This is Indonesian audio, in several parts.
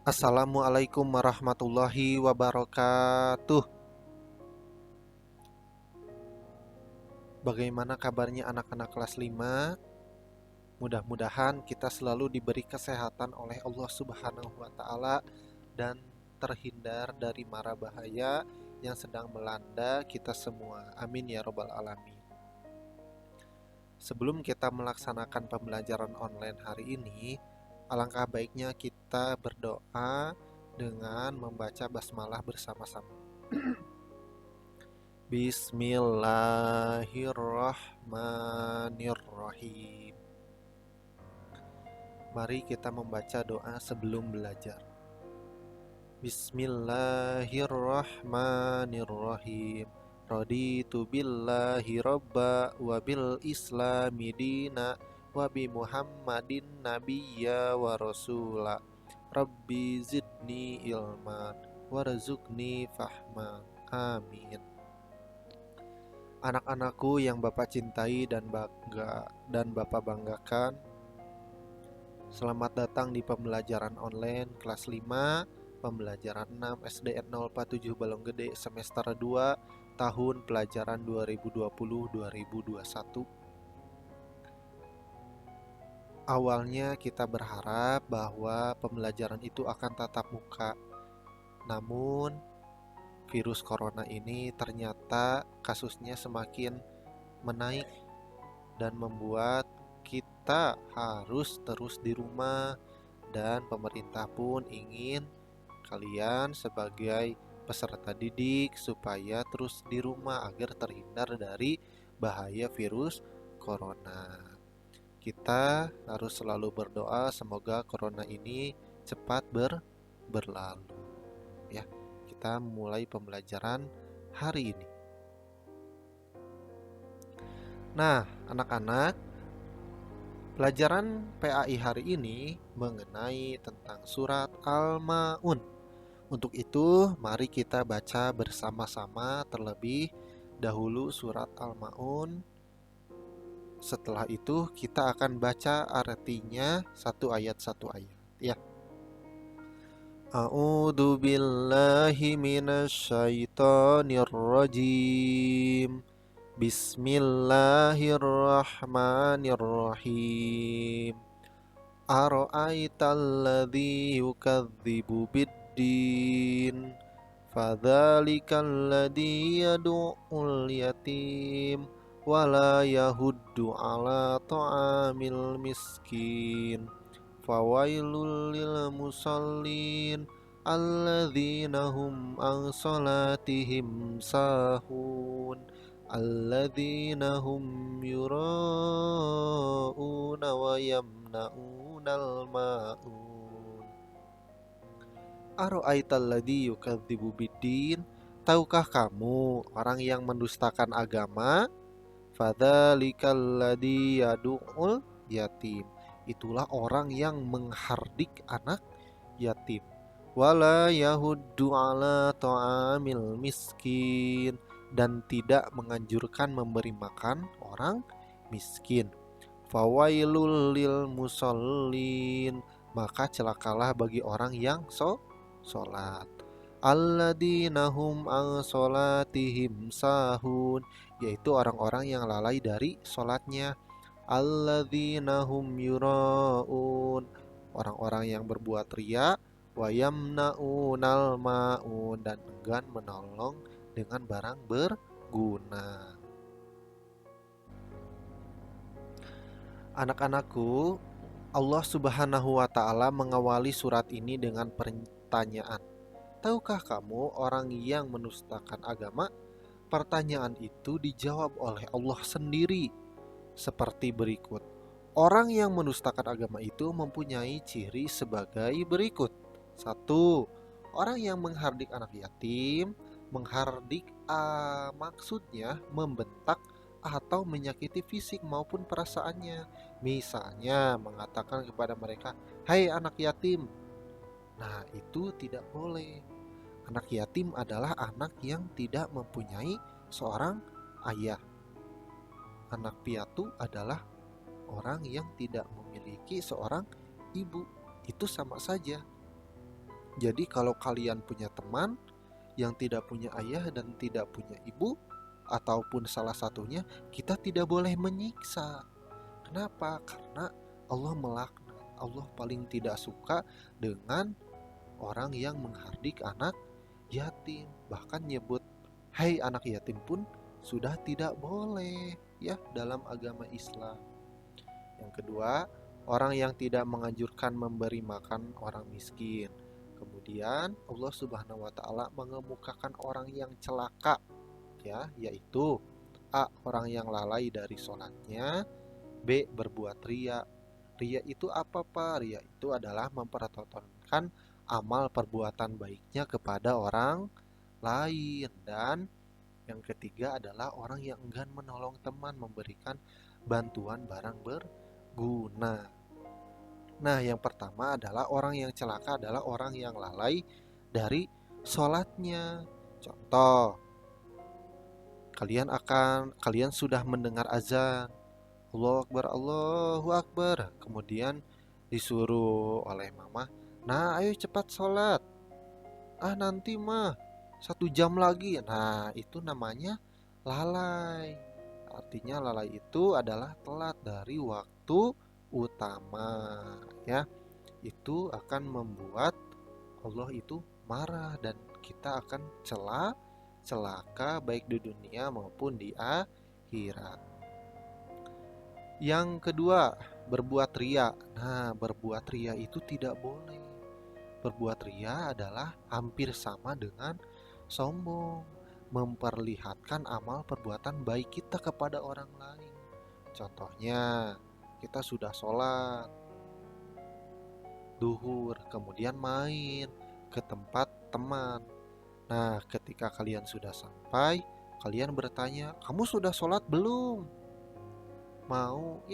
Assalamualaikum warahmatullahi wabarakatuh. Bagaimana kabarnya anak-anak kelas 5? Mudah-mudahan kita selalu diberi kesehatan oleh Allah Subhanahu wa taala dan terhindar dari mara bahaya yang sedang melanda kita semua. Amin ya robbal alamin. Sebelum kita melaksanakan pembelajaran online hari ini, alangkah baiknya kita berdoa dengan membaca basmalah bersama-sama. Bismillahirrahmanirrahim. Mari kita membaca doa sebelum belajar. Bismillahirrahmanirrahim. Raditu billahi robba wa bil islami dina wa bi muhammadin nabiyya wa rasula. Rabbi zidni ilman warzuqni fahman. Amin. Anak-anakku yang Bapak cintai dan Bapak banggakan, selamat datang di pembelajaran online kelas 5, pembelajaran 6 SDN 047 Balonggede semester 2 tahun pelajaran 2020-2021. Awalnya kita berharap bahwa pembelajaran itu akan tatap muka. Namun virus corona ini ternyata kasusnya semakin menaik dan membuat kita harus terus di rumah, dan pemerintah pun ingin kalian sebagai peserta didik supaya terus di rumah agar terhindar dari bahaya virus corona. Kita harus selalu berdoa semoga corona ini cepat berlalu. Ya, kita mulai pembelajaran hari ini. Nah, anak-anak, pelajaran PAI hari ini mengenai tentang surat Al-Ma'un. Untuk itu, mari kita baca bersama-sama terlebih dahulu surat Al-Ma'un. Setelah itu, kita akan baca artinya satu ayat ya. A'udzu billahi minasyaitonir rajim. Bismillahirrahmanirrahim. Ara'aital ladzi yukadzibu biddin fadzalikal ladzi yad'ul yatim wala yahuddu ala ta'amil miskin fawailul lil musallin alladzina hum an salatihim sahun alladzina hum yura'una wa yamna'unal ma'un. Ara'aital ladzi yukadzibu biddin, tahukah kamu orang yang mendustakan agama? Fadzalikal ladzi yad'ul yatim, itulah orang yang menghardik anak yatim. Wala yahuddu ala ta'amil miskin, dan tidak menganjurkan memberi makan orang miskin. Fawailul lil musallin, maka celakalah bagi orang yang sholat. Alladzina hum an sholatihim sahun, yaitu orang-orang yang lalai dari sholatnya. Alladzina hum yura'un, orang-orang yang berbuat riya. Wa yamna'unal ma'un, dan enggan menolong dengan barang berguna. Anak-anakku, Allah Subhanahu wa taala mengawali surat ini dengan pertanyaan. Tahukah kamu orang yang menustakan agama? Pertanyaan itu dijawab oleh Allah sendiri seperti berikut. Orang yang menustakan agama itu mempunyai ciri sebagai berikut. 1. Orang yang menghardik anak yatim. Menghardik maksudnya membentak atau menyakiti fisik maupun perasaannya. Misalnya mengatakan kepada mereka, "Hai anak yatim." Nah, itu tidak boleh. Anak yatim adalah anak yang tidak mempunyai seorang ayah. Anak piatu adalah orang yang tidak memiliki seorang ibu. Itu sama saja. Jadi kalau kalian punya teman yang tidak punya ayah dan tidak punya ibu, ataupun salah satunya, kita tidak boleh menyiksa. Kenapa? Karena Allah melaknat. Allah paling tidak suka dengan orang yang menghardik anak yatim. Bahkan nyebut hai anak yatim pun sudah tidak boleh ya dalam agama Islam. Yang kedua, orang yang tidak menganjurkan memberi makan orang miskin. Kemudian Allah Subhanahu wa taala mengemukakan orang yang celaka ya, yaitu A. Orang yang lalai dari sholatnya. B. Berbuat ria. Ria itu apa Pak? Ria itu adalah mempertontonkan amal perbuatan baiknya kepada orang lain. Dan yang ketiga adalah orang yang enggan menolong teman, memberikan bantuan barang berguna. Nah, yang pertama adalah orang yang celaka adalah orang yang lalai dari sholatnya. Contoh, kalian sudah mendengar azan, Allahu Akbar, Allahu Akbar. Kemudian disuruh oleh mama, nah ayo cepat sholat. Ah nanti mah 1 jam lagi. Nah itu namanya lalai. Artinya lalai itu adalah telat dari waktu utama ya. Itu akan membuat Allah itu marah dan kita akan celaka baik di dunia maupun di akhirat. Yang kedua, berbuat ria. Nah, berbuat ria itu tidak boleh. Berbuat ria adalah hampir sama dengan sombong, memperlihatkan amal perbuatan baik kita kepada orang lain. Contohnya, kita sudah sholat duhur, kemudian main ke tempat teman. Nah, ketika kalian sudah sampai, kalian bertanya, kamu sudah sholat belum? Mau?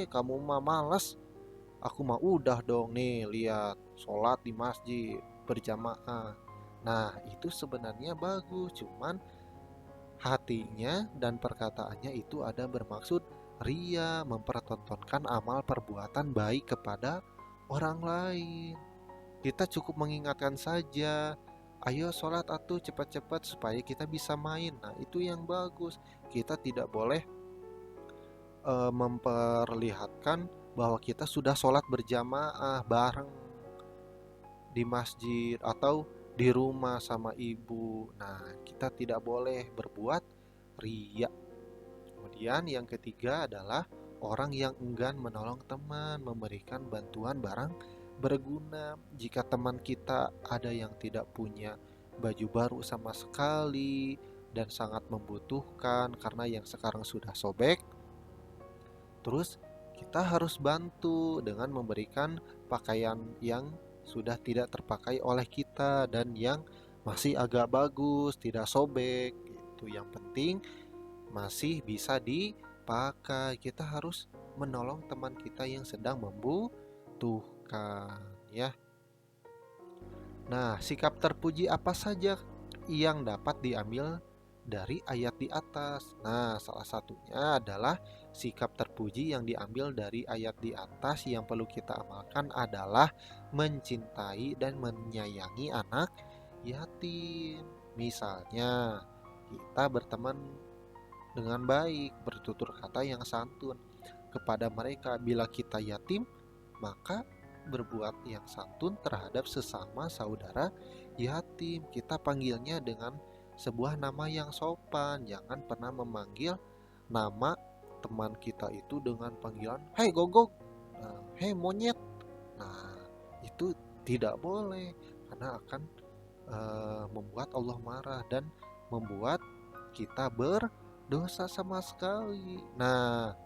Kamu mah malas. Aku mah udah dong nih, lihat sholat di masjid berjamaah. Nah, itu sebenarnya bagus, cuman hatinya dan perkataannya itu ada bermaksud ria, mempertontonkan amal perbuatan baik kepada orang lain. Kita cukup mengingatkan saja, ayo sholat atuh cepat-cepat supaya kita bisa main. Nah, itu yang bagus. Kita tidak boleh memperlihatkan bahwa kita sudah sholat berjamaah bareng di masjid atau di rumah sama ibu. Nah, kita tidak boleh berbuat riya. Kemudian yang ketiga adalah orang yang enggan menolong teman, memberikan bantuan barang berguna. Jika teman kita ada yang tidak punya baju baru sama sekali dan sangat membutuhkan karena yang sekarang sudah sobek, terus kita harus bantu dengan memberikan pakaian yang sudah tidak terpakai oleh kita dan yang masih agak bagus, tidak sobek. Itu yang penting masih bisa dipakai. Kita harus menolong teman kita yang sedang membutuhkan ya. Nah, sikap terpuji apa saja yang dapat diambil dari ayat di atas? Nah, salah satunya adalah sikap terpuji yang diambil dari ayat di atas yang perlu kita amalkan adalah mencintai dan menyayangi anak yatim. Misalnya, kita berteman dengan baik, bertutur kata yang santun kepada mereka. Bila kita yatim, maka berbuat yang santun terhadap sesama saudara yatim. Kita panggilnya dengan sebuah nama yang sopan. Jangan pernah memanggil nama teman kita itu dengan panggilan "Hei gogok", "Hei monyet". Nah, itu tidak boleh karena akan membuat Allah marah dan membuat kita berdosa sama sekali. Nah,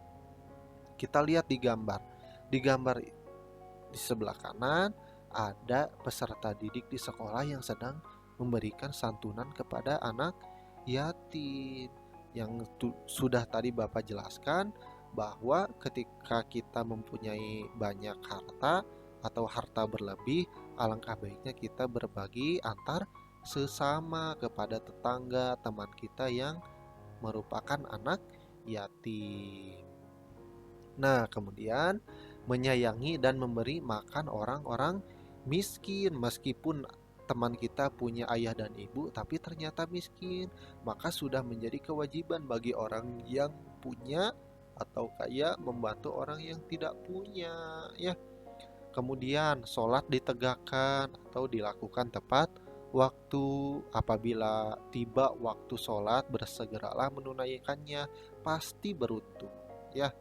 kita lihat di gambar. Di gambar di sebelah kanan ada peserta didik di sekolah yang sedang memberikan santunan kepada anak yatim. Yang sudah tadi Bapak jelaskan bahwa ketika kita mempunyai banyak harta atau harta berlebih, alangkah baiknya kita berbagi antar sesama kepada tetangga, teman kita yang merupakan anak yatim. Nah, kemudian menyayangi dan memberi makan orang-orang miskin, meskipun teman kita punya ayah dan ibu tapi ternyata miskin, maka sudah menjadi kewajiban bagi orang yang punya atau kaya membantu orang yang tidak punya, ya. Kemudian sholat ditegakkan atau dilakukan tepat waktu. Apabila tiba waktu sholat, bersegeralah menunaikannya, pasti beruntung, ya.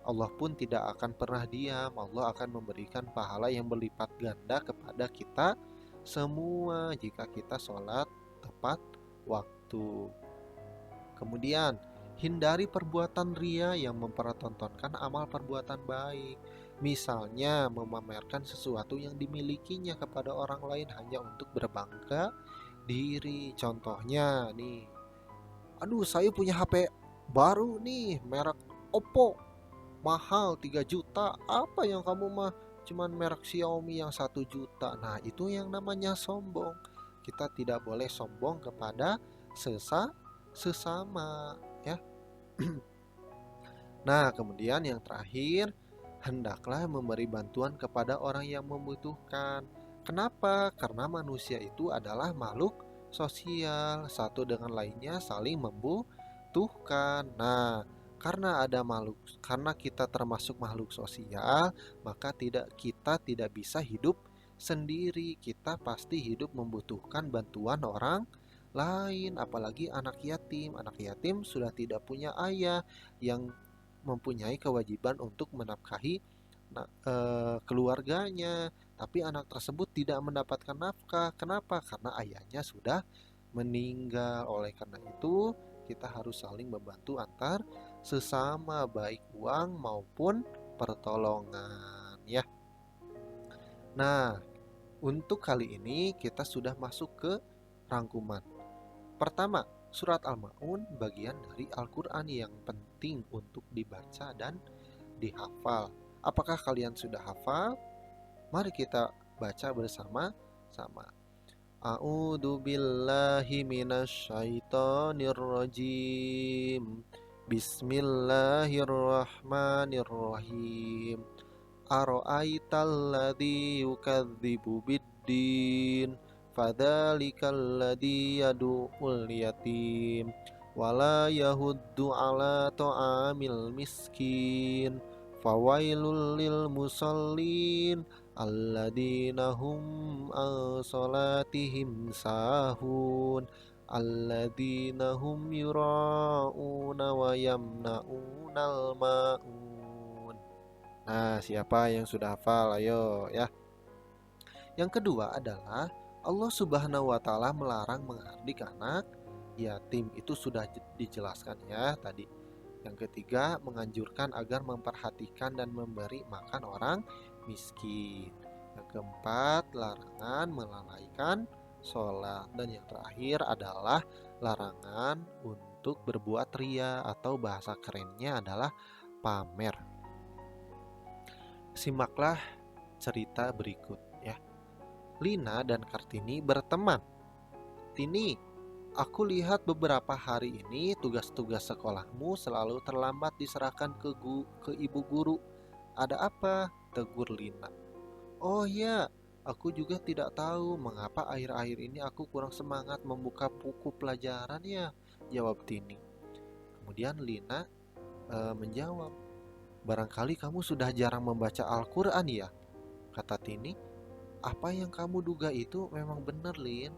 Allah pun tidak akan pernah diam. Allah akan memberikan pahala yang berlipat ganda kepada kita semua jika kita sholat tepat waktu. Kemudian, hindari perbuatan ria yang mempertontonkan amal perbuatan baik. Misalnya, memamerkan sesuatu yang dimilikinya kepada orang lain hanya untuk berbangga diri. Contohnya nih, aduh saya punya HP baru nih, merek Oppo, mahal 3 juta. Apa yang kamu mah cuman merek Xiaomi yang 1 juta. Nah, itu yang namanya sombong. Kita tidak boleh sombong kepada sesama, ya. Nah, kemudian yang terakhir, hendaklah memberi bantuan kepada orang yang membutuhkan. Kenapa? Karena manusia itu adalah makhluk sosial, satu dengan lainnya saling membutuhkan. Nah, karena kita termasuk makhluk sosial, maka kita tidak bisa hidup sendiri. Kita pasti hidup membutuhkan bantuan orang lain, apalagi anak yatim. Anak yatim sudah tidak punya ayah yang mempunyai kewajiban untuk menafkahi keluarganya, tapi anak tersebut tidak mendapatkan nafkah. Kenapa? Karena ayahnya sudah meninggal. Oleh karena itu, kita harus saling membantu antar sesama, baik uang maupun pertolongan, ya. Nah, untuk kali ini kita sudah masuk ke rangkuman. Pertama, surat Al-Ma'un bagian dari Al-Quran yang penting untuk dibaca dan dihafal. Apakah kalian sudah hafal? Mari kita baca bersama-sama. A'udzu billahi minasyaitonir rajim. Bismillahirrahmanirrahim. Ara'aital ladzi yukadzibu biddin, fadzalikal ladzi yad'ul yatim wala yahuddu ala ta'amil miskin, fawailul lil musallin alladzina hum an salatihim sahun alladzina hum yura'una wa yamna'unal ma'un. Nah, siapa yang sudah hafal? Ayo, ya. Yang kedua adalah Allah Subhanahu wa Ta'ala melarang menghardik anak yatim. Itu sudah dijelaskan, ya, tadi. Yang ketiga, menganjurkan agar memperhatikan dan memberi makan orang miskin. Yang keempat, larangan melalaikan sholat. Dan yang terakhir adalah larangan untuk berbuat ria, atau bahasa kerennya adalah pamer. Simaklah cerita berikut, ya. Lina dan Kartini berteman. Tini, aku lihat beberapa hari ini tugas-tugas sekolahmu selalu terlambat diserahkan ke ibu guru. Ada apa? Tegur Lina. Oh ya, aku juga tidak tahu mengapa akhir-akhir ini aku kurang semangat membuka buku pelajaran, ya, jawab Tini. Kemudian Lina menjawab, barangkali kamu sudah jarang membaca Al-Quran, ya, kata Tini. Apa yang kamu duga itu memang benar, Lin.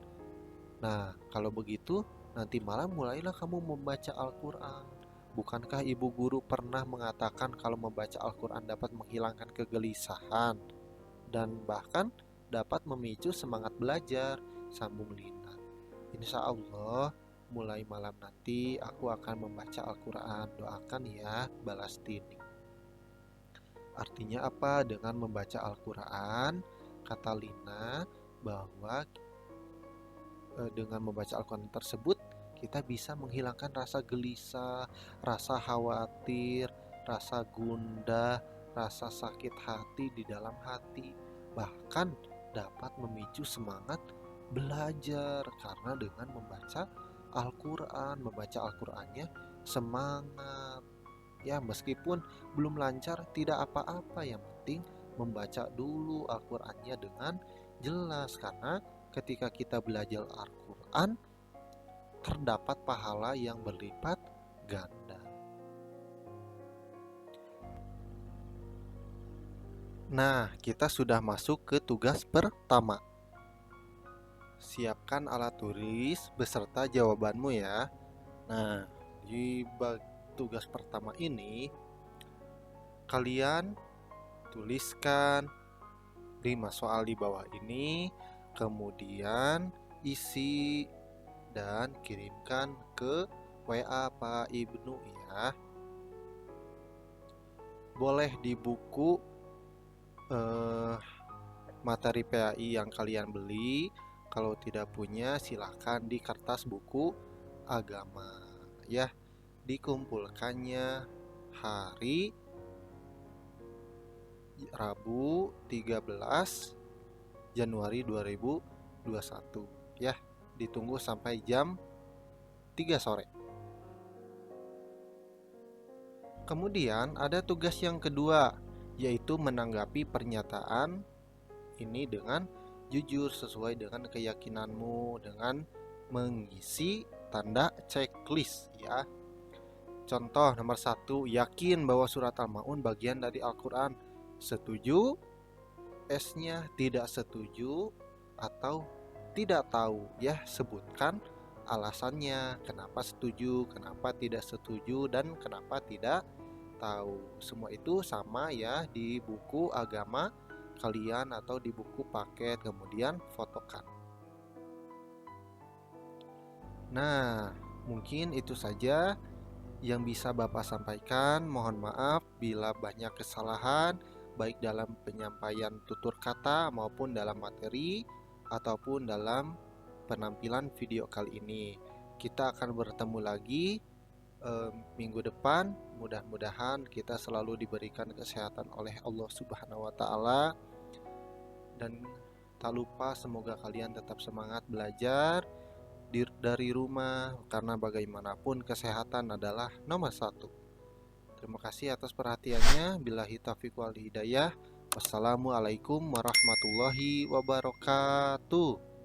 Nah, kalau begitu, nanti malam mulailah kamu membaca Al-Quran. Bukankah ibu guru pernah mengatakan kalau membaca Al-Quran dapat menghilangkan kegelisahan dan bahkan dapat memicu semangat belajar, sambung Lina. Insya Allah, mulai malam nanti aku akan membaca Al-Quran. Doakan ya, balas Tini. Artinya apa dengan membaca Al-Quran? Kata Lina bahwa dengan membaca Al-Quran tersebut kita bisa menghilangkan rasa gelisah, rasa khawatir, rasa gundah, rasa sakit hati di dalam hati. Bahkan dapat memicu semangat belajar, karena dengan membaca Al-Quran, membaca Al-Qurannya semangat. Ya, meskipun belum lancar tidak apa-apa, yang penting membaca dulu Al-Qur'annya dengan jelas, karena ketika kita belajar Al-Qur'an terdapat pahala yang berlipat ganda. Nah, kita sudah masuk ke tugas pertama. Siapkan alat tulis beserta jawabanmu ya. Nah, di tugas pertama ini kalian tuliskan 5 soal di bawah ini, kemudian isi dan kirimkan ke WA Pak Ibnu ya. Boleh di buku materi PAI yang kalian beli. Kalau tidak punya, silahkan di kertas buku agama ya. Dikumpulkannya hari Rabu 13 Januari 2021 ya. Ditunggu sampai jam 3 sore. Kemudian ada tugas yang kedua, yaitu menanggapi pernyataan ini dengan jujur sesuai dengan keyakinanmu dengan mengisi tanda checklist ya. Contoh nomor 1, yakin bahwa surat Al-Maun bagian dari Al-Quran. Setuju? S-nya tidak setuju atau tidak tahu ya. Sebutkan alasannya, kenapa setuju, kenapa tidak setuju, dan kenapa tidak tahu. Semua itu sama ya di buku agama kalian atau di buku paket, kemudian fotokan. Nah, mungkin itu saja yang bisa Bapak sampaikan. Mohon maaf bila banyak kesalahan, baik dalam penyampaian tutur kata maupun dalam materi ataupun dalam penampilan video kali ini. Kita akan bertemu lagi minggu depan. Mudah-mudahan kita selalu diberikan kesehatan oleh Allah Subhanahu wa Ta'ala, dan tak lupa semoga kalian tetap semangat belajar dari rumah, karena bagaimanapun kesehatan adalah nomor 1. Terima kasih atas perhatiannya. Billahi taufiq wal hidayah. Wassalamualaikum warahmatullahi wabarakatuh.